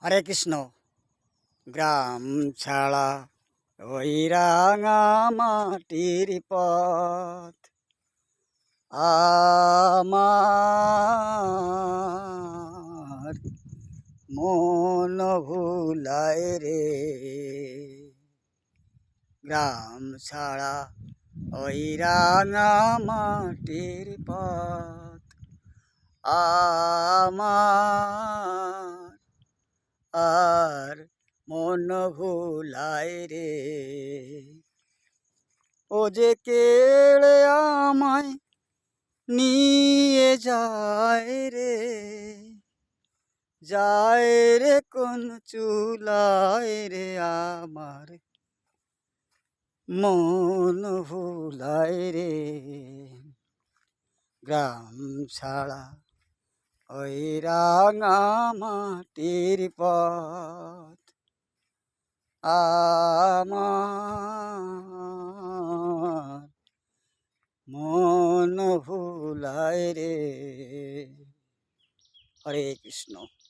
হরে কৃষ্ণ। গ্রাম ছাড়া ওই রাঙা মাটির পথ আমার মন ভুলায় রে। গ্রাম ছাড়া ওই রাঙা মাটির পথ আমার আর মন ভুলায় রে। ও যে কেড়ে আমায় নিয়ে যায় রে, যায় রে কোন চুলায় রে, আমার মন ভুলায় রে। গ্রাম ছাড়া ওই রাঙা মাটির পথ আমার মন ভুলায় রে। হরে কৃষ্ণ।